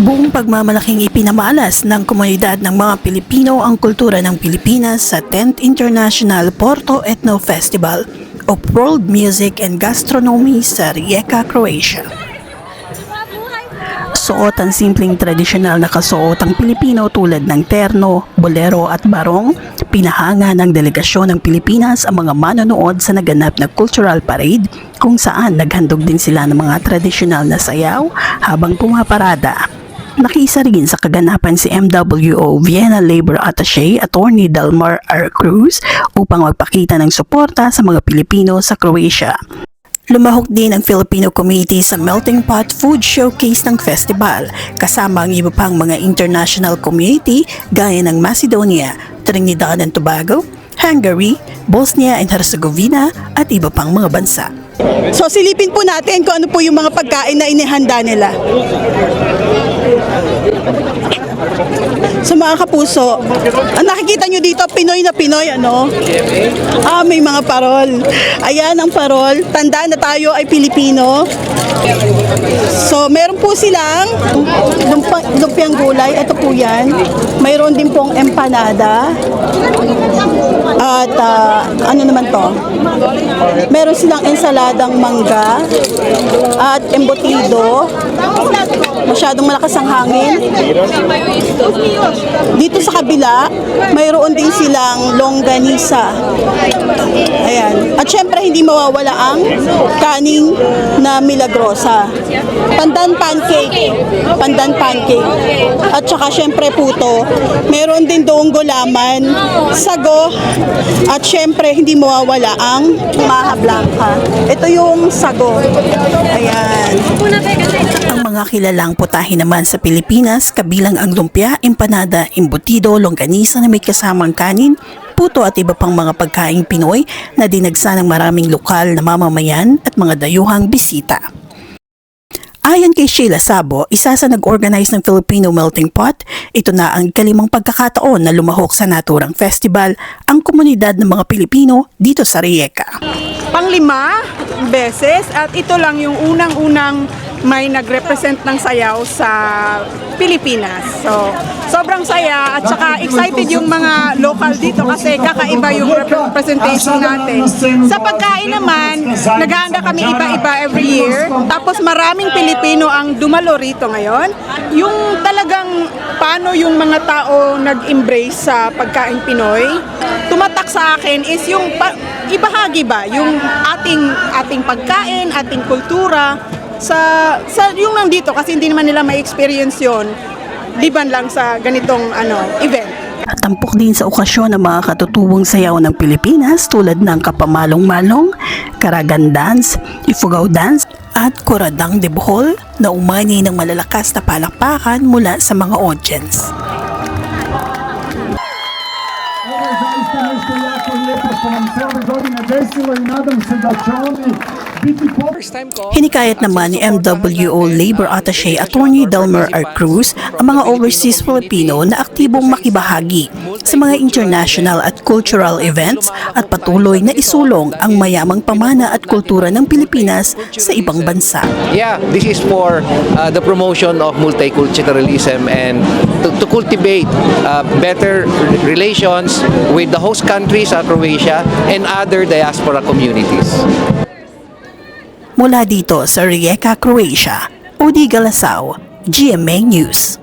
Buong pagmamalaking ipinamalas ng komunidad ng mga Pilipino ang kultura ng Pilipinas sa 10th International Porto Etno Festival of World Music and Gastronomy sa Rijeka, Croatia. Suot ang simpleng tradisyonal na kasuotang Pilipino tulad ng terno, bolero at barong. Pinahanga ng delegasyon ng Pilipinas ang mga manonood sa naganap na cultural parade kung saan naghandog din sila ng mga tradisyonal na sayaw habang pumaparada. Nakiisa rin sa kaganapan si MWO Vienna Labor Attaché Attorney Delmar R. Cruz upang magpakita ng suporta sa mga Pilipino sa Croatia. Lumahok din ang Filipino community sa Melting Pot Food Showcase ng festival, kasama ang iba pang mga international community gaya ng Macedonia, Trinidad and Tobago, Hungary, Bosnia and Herzegovina at iba pang mga bansa. So silipin po natin kung ano po yung mga pagkain na inihanda nila. So mga kapuso, ang nakikita nyo dito, Pinoy na Pinoy, ano? May mga parol. Ayan ang parol. Tanda na tayo ay Pilipino. So meron po silang lumpiang gulay. Ito po yan. Mayroon din pong empanada. At ano naman to? Meron silang ensaladang mangga at embutido. Masyadong malakas ang hangin. Dito sa kabila, mayroon din silang longganisa. Ayan. At syempre hindi mawawala ang kaning na milagrosa. Pandan pancake. Pandan pancake. At saka syempre puto. Meron din doong gulaman, sago, at syempre hindi mawawala ang maha blanca. Ito yung sago. Ayan. Ang mga kilalang putahe naman sa Pilipinas kabilang ang lumpia, empanada, embutido, longganisa na may kasamang kanin, puto at iba pang mga pagkaing Pinoy na dinagsa ng maraming lokal na mamamayan at mga dayuhang bisita. Ayon kay Sheila Sabo, isa sa nag-organize ng Filipino Melting Pot, ito na ang ikalimang pagkakataon na lumahok sa naturang festival ang komunidad ng mga Pilipino dito sa Rijeka. Pang-5 beses at ito lang yung unang-unang may nag-represent ng sayaw sa Pilipinas. So, sobrang saya at saka excited yung mga local dito kasi kakaiba yung representation natin. Sa pagkain naman, naghahanda kami iba-iba every year. Tapos maraming Pilipino ang dumalo rito ngayon. Yung talagang paano yung mga tao nag-embrace sa pagkain Pinoy, tumatak sa akin is yung ibahagi ba yung ating pagkain, ating kultura sa yung nandito kasi hindi naman nila ma-experience yon liban lang sa ganitong event. Tampok din sa okasyon ng mga katutubong sayaw ng Pilipinas tulad ng Kapamalong-Malong, Karagan Dance, Ifugao Dance at Kuradang de Bohol na umani ng malalakas na palakpakan mula sa mga audience. Hinikayat naman ni MWO Labor Attaché Attorney Delmar R. Cruz ang mga overseas Filipino na aktibong makibahagi sa mga international at cultural events at patuloy na isulong ang mayamang pamana at kultura ng Pilipinas sa ibang bansa. Yeah, this is for the promotion of multiculturalism and to cultivate better relations with the host countries, Croatia, and other diaspora communities. Mula dito sa Rijeka, Croatia, Udi Galasao, GMA News.